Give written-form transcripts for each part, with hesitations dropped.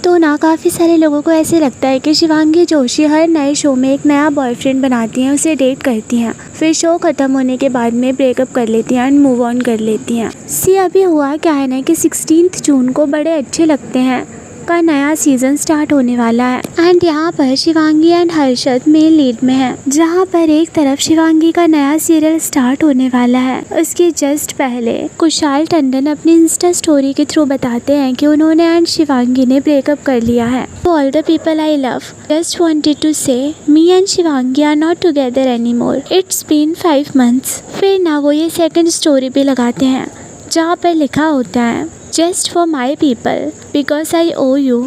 तो ना काफ़ी सारे लोगों को ऐसे लगता है कि शिवांगी जोशी हर नए शो में एक नया बॉयफ्रेंड बनाती हैं, उसे डेट करती हैं, फिर शो ख़त्म होने के बाद में ब्रेकअप कर लेती हैं एंड मूव ऑन कर लेती हैं। अभी हुआ क्या है ना कि 16 जून को बड़े अच्छे लगते हैं का नया सीजन स्टार्ट होने वाला है एंड यहाँ पर Shivangi and Harshad main lead में है। जहाँ पर एक तरफ शिवांगी का नया सीरियल स्टार्ट होने वाला है, उसके जस्ट पहले कुशाल टंडन अपनी इंस्टा स्टोरी के थ्रू बताते हैं कि उन्होंने एंड शिवांगी ने ब्रेकअप कर लिया है। तो all the people I love just wanted to say me and Shivangi are not together anymore, it's been 5 months। फिर ना वो ये सेकंड स्टोरी भी लगाते हैं जहाँ पर लिखा होता है Just for my people, because I owe you,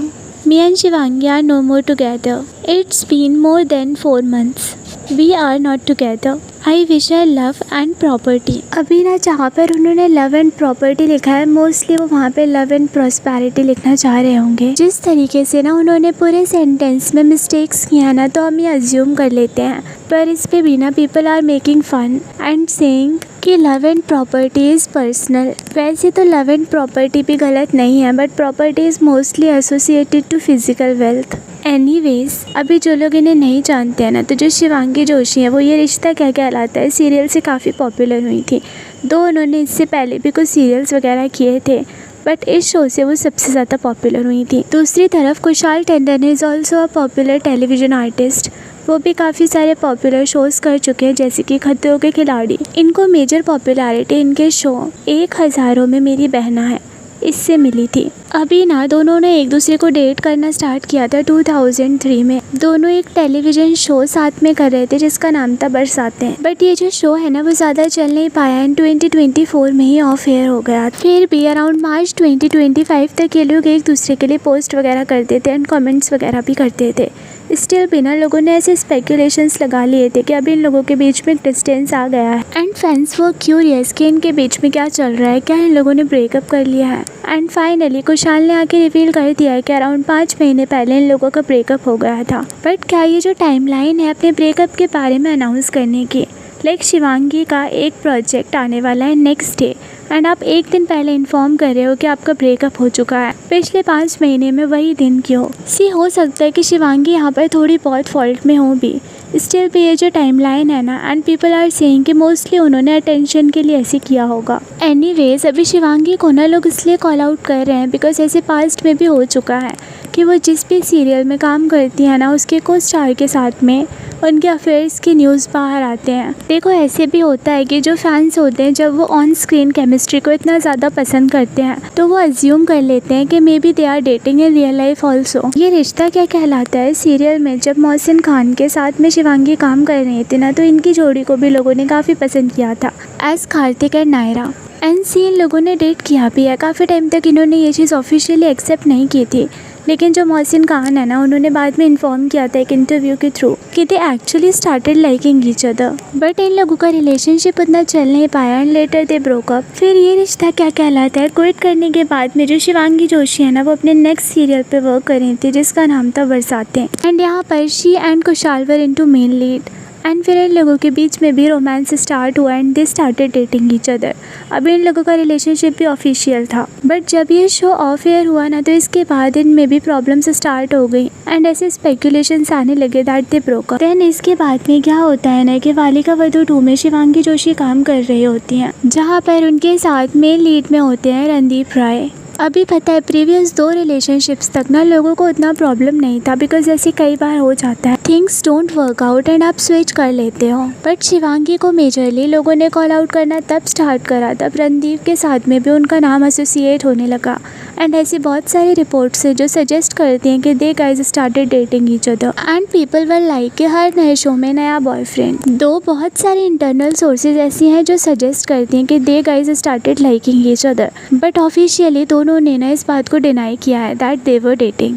me and Shivangi are no more together. It's been more than 4 months. We are not together. I wish I love and property। अभी ना जहाँ पर उन्होंने लव एंड प्रॉपर्टी लिखा है, mostly वो वहाँ पे लव एंड प्रॉस्पेरिटी लिखना चाह रहे होंगे। जिस तरीके से ना उन्होंने पूरे सेंटेंस में मिस्टेक्स किया ना, तो हम ये अज्यूम कर लेते हैं, पर इस पे भी ना people are making fun and saying कि love and property is personal. वैसे तो लव एंड प्रॉपर्टी भी गलत नहीं है, but property is mostly associated to physical wealth. Anyways, अभी जो लोग इन्हें नहीं जानते हैं ना, तो जो शिवांगी जोशी है वो ये रिश्ता क्या कहलाता है सीरियल से काफ़ी पॉपुलर हुई थी। दो उन्होंने इससे पहले भी कुछ सीरियल्स वगैरह किए थे, बट इस शो से वो सबसे ज़्यादा पॉपुलर हुई थी। दूसरी तरफ Kushal Tandon is also a popular television artist. वो भी काफ़ी सारे पॉपुलर शोज़ कर चुके हैं, जैसे कि खतरों के खिलाड़ी। इनको मेजर पॉपुलैरिटी इनके शो 1000 में मेरी बहना है इससे मिली थी। अभी ना दोनों ने एक दूसरे को डेट करना स्टार्ट किया था 2003 में। दोनों एक टेलीविज़न शो साथ में कर रहे थे जिसका नाम था बरसातें, बट ये जो शो है ना वो ज़्यादा चल नहीं पाया एंड 2024 में ही ऑफ एयर हो गया। फिर भी अराउंड मार्च 2025 तक ये लोग एक दूसरे के लिए पोस्ट वगैरह करते थे एंड कमेंट्स वगैरह भी करते थे। स्टिल भी ना लोगों ने ऐसे स्पेकुलेशंस लगा लिए थे कि अभी इन लोगों के बीच में डिस्टेंस आ गया है एंड फैंस वो क्यूरियस कि इनके बीच में क्या चल रहा है, क्या इन लोगों ने ब्रेकअप कर लिया है। एंड फाइनली कुशाल ने आके रिवील कर दिया है कि अराउंड 5 महीने पहले इन लोगों का ब्रेकअप हो गया था। बट क्या ये जो टाइमलाइन है अपने ब्रेकअप के बारे में अनाउंस करने की, लाइक शिवांगी का एक प्रोजेक्ट आने वाला है नेक्स्ट डे एंड आप एक दिन पहले इन्फॉर्म कर रहे हो कि आपका ब्रेकअप हो चुका है, पिछले 5 महीने में वही दिन क्यों? हो सकता है कि शिवांगी यहाँ पर थोड़ी बहुत फॉल्ट में हो भी, स्टिल भी ये जो टाइमलाइन है ना एंड पीपल आर सेइंग कि मोस्टली उन्होंने अटेंशन के लिए ऐसे किया होगा। एनीवेज, अभी शिवांगी को ना लोग इसलिए कॉल आउट कर रहे हैं बिकॉज ऐसे पास्ट में भी हो चुका है कि वो जिस भी सीरियल में काम करती है ना, उसके को स्टार के साथ में उनके अफेयर्स के न्यूज़ बाहर आते हैं। देखो, ऐसे भी होता है कि जो फैंस होते हैं जब वो ऑन स्क्रीन केमिस्ट्री को इतना ज़्यादा पसंद करते हैं तो वो अज्यूम कर लेते हैं कि maybe they are dating in real life also. ये रिश्ता क्या कहलाता है सीरियल में जब मोहसिन खान के साथ में शिवांगी काम कर रही थी ना, तो इनकी जोड़ी को भी लोगों ने काफ़ी पसंद किया था as Kartik and Naira. And इन लोगों ने डेट किया भी है। काफ़ी टाइम तक इन्होंने ये चीज़ ऑफिशियली एक्सेप्ट नहीं की थी, लेकिन जो मोहसिन खान है ना, उन्होंने बाद में इन्फॉर्म किया था एक इंटरव्यू के थ्रू कि they actually started liking each other, but in लोगों का रिलेशनशिप उतना चल नहीं पाया and later they broke up. फिर ये रिश्ता क्या कहलाता है? क्विट करने के बाद में जो शिवांगी जोशी है ना, वो अपने नेक्स्ट सीरियल पे वर्क कर रही थी जिसका नाम था बरसातें एंड यहाँ पर she and Kushal were into main lead and फिर इन लोगों के बीच में भी रोमांस स्टार्ट हुआ and they started dating each other. अभी इन लोगों का रिलेशनशिप भी ऑफिशियल था, बट जब ये शो ऑफ एयर हुआ ना, तो इसके बाद इनमें भी प्रॉब्लम्स स्टार्ट हो गई एंड ऐसे स्पेकुलेशंस आने लगे that they broke up. Then इसके बाद में क्या होता है ना कि वालिका वधू 2 में शिवांगी जोशी काम कर रही होती हैं, जहाँ पर उनके साथ मेन लीड में होते हैं रणदीप राय। अभी पता है प्रीवियस 2 रिलेशनशिप्स तक ना लोगों को उतना प्रॉब्लम नहीं था बिकॉज ऐसे कई बार हो जाता है, things don't work out and आप स्विच कर लेते हो। बट शिवांगी को मेजरली लोगों ने कॉल आउट करना तब स्टार्ट करा तब रणदीप के साथ में भी उनका नाम एसोसिएट होने लगा एंड ऐसी बहुत सारी रिपोर्ट्स है जो सजेस्ट करती हैं कि they guys started dating each other and people were like कि हर नए शो में नया बॉयफ्रेंड। बहुत सारी इंटरनल सोर्सेज ऐसी हैं जो सजेस्ट करती हैं कि they guys started liking each other, but officially दोनों ने ना इस बात को डिनाई किया है that they were dating.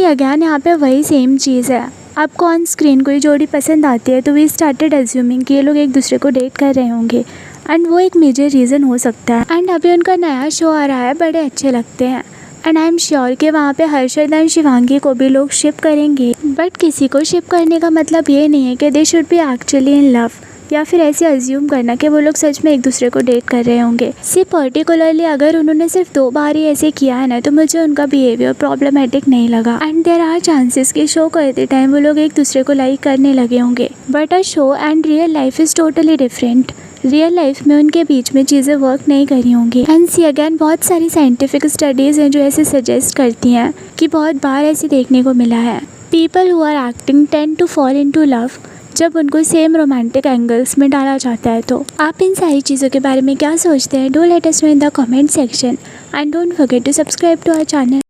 Again यहाँ पे वही सेम चीज़ है, आपको ऑन स्क्रीन कोई जोड़ी पसंद आती है तो वी स्टार्टेड अज्यूमिंग कि ये लोग एक दूसरे को डेट कर रहे होंगे एंड वो एक मेजर रीज़न हो सकता है। एंड अभी उनका नया शो आ रहा है, बड़े अच्छे लगते हैं एंड आई एम श्योर कि वहाँ पे हर्षद एंड शिवांगी को भी लोग शिप करेंगे। बट किसी को शिप करने का मतलब ये नहीं है कि they should be actually in love या फिर ऐसे अज्यूम करना कि वो लोग सच में एक दूसरे को डेट कर रहे होंगे। सी पर्टिकुलरली अगर उन्होंने सिर्फ 2 बार ही ऐसे किया है ना, तो मुझे उनका बिहेवियर प्रॉब्लमेटिक नहीं लगा एंड देयर आर चांसेस कि शो करते टाइम वो लोग एक दूसरे को लाइक करने लगे होंगे। But a show and real life is totally different. Real life में उनके बीच में चीज़ें वर्क नहीं करी होंगी। एंड सी अगेन बहुत सारी साइंटिफिक स्टडीज़ हैं जो ऐसे सजेस्ट करती हैं कि बहुत बार ऐसे देखने को मिला है, people who are acting tend to fall into love जब उनको सेम रोमांटिक एंगल्स में डाला जाता है। तो आप इन सारी चीज़ों के बारे में क्या सोचते हैं? Do let us know in the comment section and don't forget to subscribe to our channel.